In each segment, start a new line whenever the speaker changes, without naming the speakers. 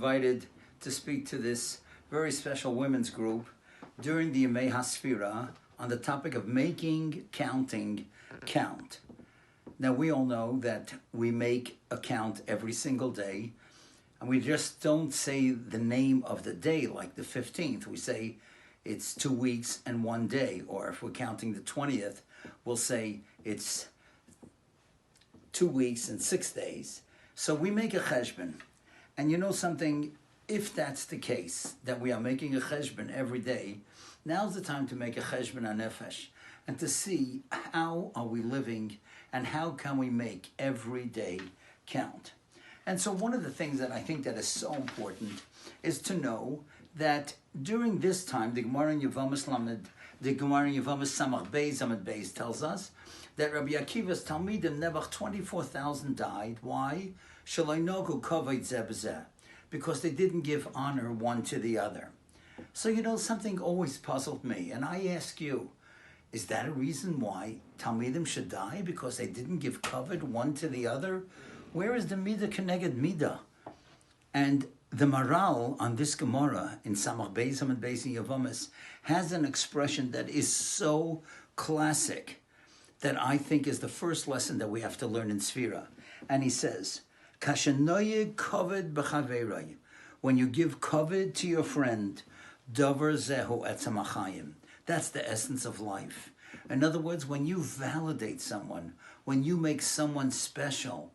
invited to speak to this very special women's group during the Yemei HaSfira on the topic of making counting count. Now, we all know that we make a count every single day, and we just don't say the name of the day like the 15th. We say it's 2 weeks and 1 day, or if we're counting the 20th, we'll say it's 2 weeks and 6 days. So we make a cheshbon. And you know something, if that's the case, that we are making a cheshbon every day, now's the time to make a cheshbon hanefesh and to see how are we living and how can we make every day count. And so one of the things that I think that is so important is to know that during this time, the Gemara in Yevamos Samach Beis Amud Beis tells us that Rabbi Akiva's Talmidim, Nebuch 24,000 died. Why? Because they didn't give honor one to the other. So you know, something always puzzled me, and I ask you, is that a reason why Talmidim should die? Because they didn't give kavod one to the other? Where is the midah keneged midah? And the Maral on this Gemara in Samach Beis Amud Beis in Yevamos has an expression that is so classic that I think is the first lesson that we have to learn in Sfira. And he says, Kashenoye kavod b'chaverai. When you give kavod to your friend, davar zehu etzem hachayim. That's the essence of life. In other words, when you validate someone, when you make someone special,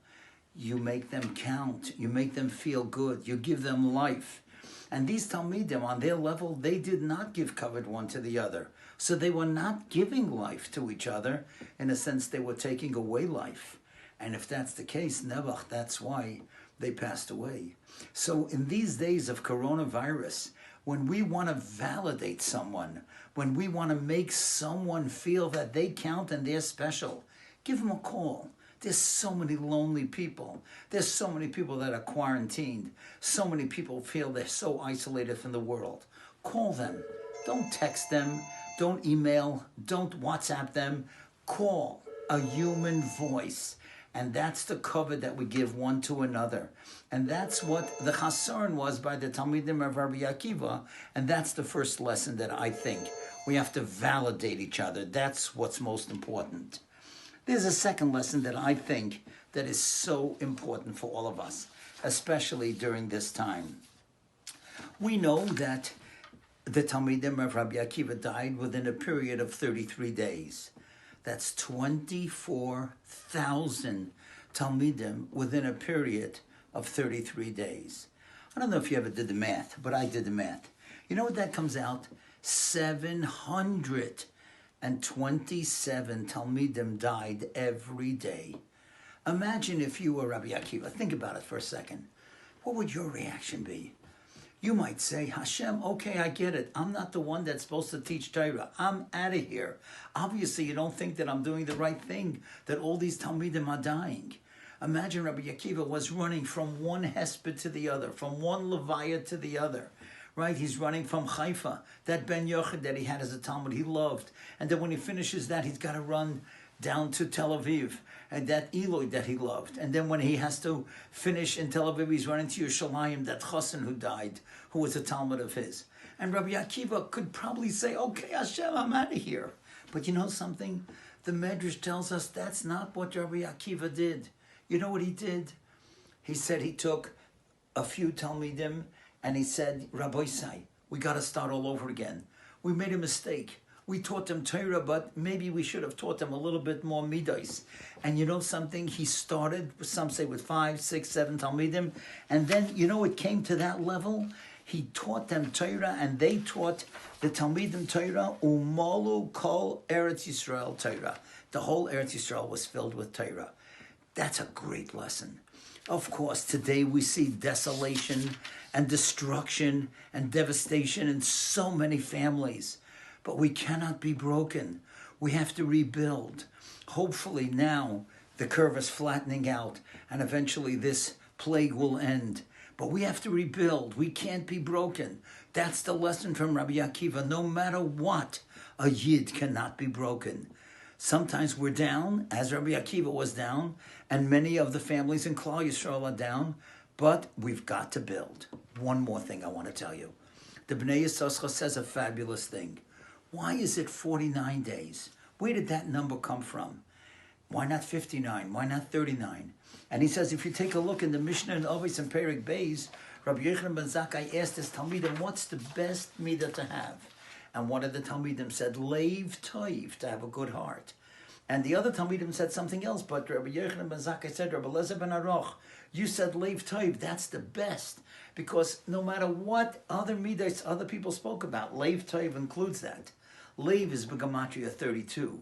you make them count, you make them feel good, you give them life. And these Talmidim, on their level, they did not give kavod one to the other. So they were not giving life to each other. In a sense, they were taking away life. And if that's the case, Nebuch, that's why they passed away. So in these days of coronavirus, when we want to validate someone, when we want to make someone feel that they count and they're special, give them a call. There's so many lonely people. There's so many people that are quarantined. So many people feel they're so isolated from the world. Call them. Don't text them. Don't email. Don't WhatsApp them. Call a human voice. And that's the kavod that we give one to another. And that's what the chasaron was by the Talmidim of Rabbi Akiva. And that's the first lesson that I think we have to validate each other. That's what's most important. There's a second lesson that I think that is so important for all of us, especially during this time. We know that the Talmidim of Rabbi Akiva died within a period of 33 days. That's 24,000 Talmidim within a period of 33 days. I don't know if you ever did the math, but I did the math. You know what that comes out? 727 Talmidim died every day. Imagine if you were Rabbi Akiva. Think about it for a second. What would your reaction be? You might say, Hashem, okay, I get it. I'm not the one that's supposed to teach Torah. I'm out of here. Obviously, you don't think that I'm doing the right thing, that all these Talmidim are dying. Imagine Rabbi Akiva was running from one hesped to the other, from one levaya to the other. Right? He's running from Haifa, that Ben Yochid that he had as a Talmud he loved. And then when he finishes that, he's got to run down to Tel Aviv, and that Eloi that he loved. And then when he has to finish in Tel Aviv, he's running to Yerushalayim, that Chassan who died, who was a Talmud of his. And Rabbi Akiva could probably say, okay, Hashem, I'm out of here. But you know something? The Medrash tells us that's not what Rabbi Akiva did. You know what he did? He said he took a few Talmidim and he said, Rabbi Say, we got to start all over again. We made a mistake. We taught them Torah, but maybe we should have taught them a little bit more midos. And you know something? He started, some say, with 5, 6, 7 Talmidim. And then, you know, it came to that level. He taught them Torah, and they taught the Talmidim Torah. Umalu kol Eretz Yisrael Torah. The whole Eretz Yisrael was filled with Torah. That's a great lesson. Of course, today we see desolation and destruction and devastation in so many families. But we cannot be broken. We have to rebuild. Hopefully now the curve is flattening out and eventually this plague will end. But we have to rebuild. We can't be broken. That's the lesson from Rabbi Akiva. No matter what, a Yid cannot be broken. Sometimes we're down, as Rabbi Akiva was down, and many of the families in Klal Yisrael are down, but we've got to build. One more thing I want to tell you. The Bnei Yissaschar says a fabulous thing. Why is it 49 days? Where did that number come from? Why not 59? Why not 39? And he says, if you take a look in the Mishnah and Ovis and Perek Beis, Rabbi Yochanan ben Zakkai asked his Talmidim, what's the best midah to have? And one of the Talmidim said, Leiv Toiv, to have a good heart. And the other Talmidim said something else, but Rabbi Yochanan ben Zakkai said, Rabbi Lezer ben Aroch, you said Leiv Toiv, that's the best. Because no matter what other midas other people spoke about, Leiv Toiv includes that. Leiv is B'Gematria 32.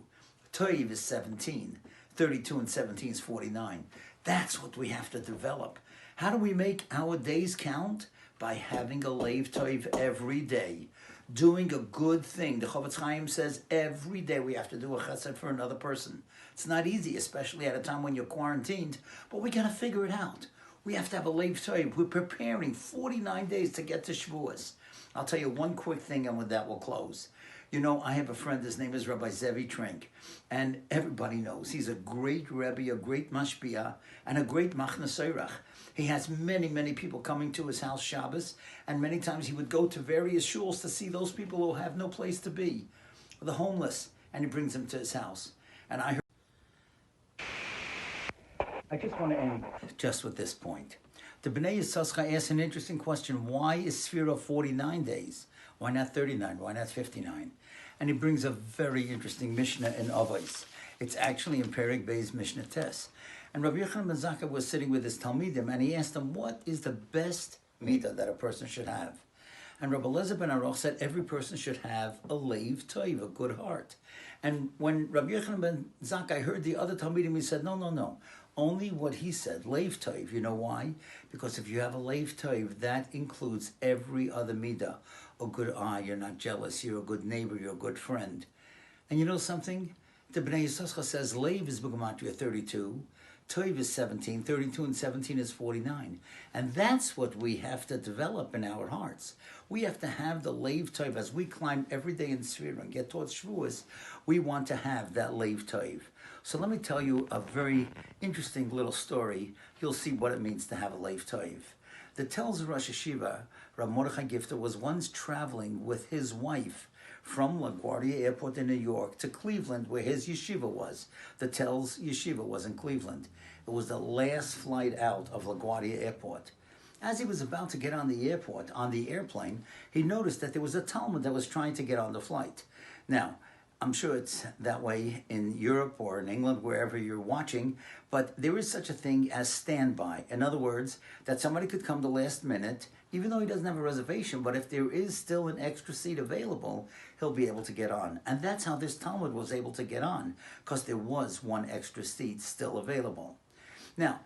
Toiv is 17. 32 and 17 is 49. That's what we have to develop. How do we make our days count? By having a Leiv Toiv every day. Doing a good thing. The Chofetz Chaim says every day we have to do a chesed for another person. It's not easy, especially at a time when you're quarantined, but we got to figure it out. We have to have a Leiv Toiv. We're preparing 49 days to get to Shavuos. I'll tell you one quick thing, and with that we'll close. You know, I have a friend, his name is Rabbi Zevi Trink, and everybody knows he's a great Rebbe, a great Mashpia, and a great Machna Seirach. He has many, many people coming to his house Shabbos, and many times he would go to various shuls to see those people who have no place to be, the homeless, and he brings them to his house. And I just want to end just with this point. The Bnei Yissaschar asked an interesting question. Why is Sfira 49 days? Why not 39? Why not 59? And he brings a very interesting Mishnah in Avos. It's actually in Perek Beis Mishnah Tes. And Rabbi Yochanan ben Zakkai was sitting with his Talmidim, and he asked him, what is the best midah that a person should have? And Rabbi Lezer ben Aroch said, every person should have a Leiv Toiv, a good heart. And when Rabbi Yochanan ben Zakkai heard the other Talmidim, he said, no. Only what he said, Leiv Toiv. You know why? Because if you have a Leiv Toiv, that includes every other midah. A good eye, you're not jealous, you're a good neighbor, you're a good friend. And you know something? The Bnei Yissaschar says Leiv is B'Gematria 32, Toiv is 17, 32 and 17 is 49. And that's what we have to develop in our hearts. We have to have the Leiv Toiv. As we climb every day in Sfira and get towards Shavuos, we want to have that Leiv Toiv. So let me tell you a very interesting little story. You'll see what it means to have a Leiv Toiv. The tells Rosh Hashiva, Rav Mordechai Gifter, was once traveling with his wife from LaGuardia Airport in New York to Cleveland, where his yeshiva was. The Tells yeshiva was in Cleveland. It was the last flight out of LaGuardia Airport. As he was about to get on the airplane, he noticed that there was a Talmud that was trying to get on the flight. Now, I'm sure it's that way in Europe or in England, wherever you're watching, but there is such a thing as standby. In other words, that somebody could come the last minute, even though he doesn't have a reservation, but if there is still an extra seat available, he'll be able to get on. And that's how this Talmud was able to get on, because there was one extra seat still available. Now,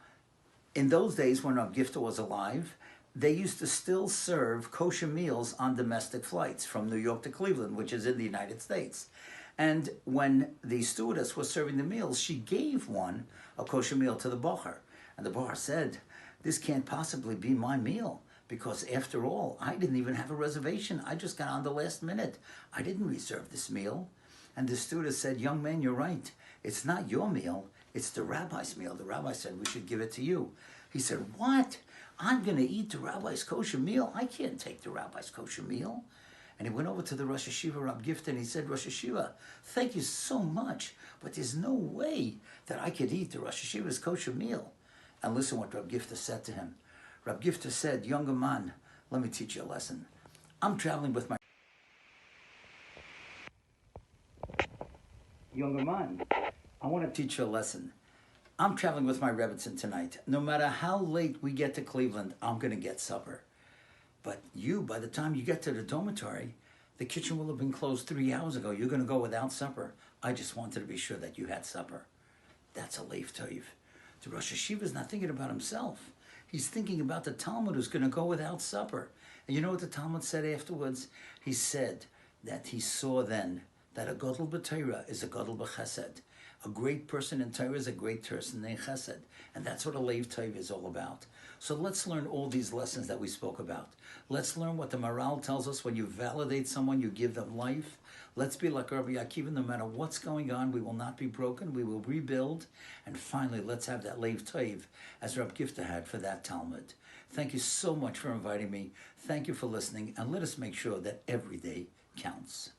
in those days when Rav Gifter was alive, they used to still serve kosher meals on domestic flights from New York to Cleveland, which is in the United States. And when the stewardess was serving the meals, she gave one a kosher meal to the bocher. And the bocher said, this can't possibly be my meal, because after all, I didn't even have a reservation. I just got on the last minute. I didn't reserve this meal. And the stewardess said, young man, you're right. It's not your meal. It's the rabbi's meal. The rabbi said, we should give it to you. He said, what? I'm going to eat the rabbi's kosher meal? I can't take the rabbi's kosher meal. And he went over to the Rosh Hashiva, Rav Gifter, and he said, Rosh Hashiva, thank you so much, but there's no way that I could eat the Rosh Hashiva's kosher meal. And listen what Rav Gifter said to him. Rav Gifter said, younger man, let me teach you a lesson. I'm traveling with my... Younger man, I want to teach you a lesson. I'm traveling with my Rebbitzin tonight. No matter how late we get to Cleveland, I'm going to get supper. But you, by the time you get to the dormitory, the kitchen will have been closed 3 hours ago. You're going to go without supper. I just wanted to be sure that you had supper. That's a Leiv Toiv. The Rosh Hashiva is not thinking about himself. He's thinking about the Talmud who's going to go without supper. And you know what the Talmud said afterwards? He said that he saw then that a Gadol b'Torah is a Gadol b'Chesed. A great person in Torah is a great person in Chesed. And that's what a Leiv Toiv is all about. So let's learn all these lessons that we spoke about. Let's learn what the Maral tells us. When you validate someone, you give them life. Let's be like Rabbi Akiva. No matter what's going on, we will not be broken. We will rebuild. And finally, let's have that Leiv Toiv, as Rabbi Gifta had for that Talmud. Thank you so much for inviting me. Thank you for listening. And let us make sure that every day counts.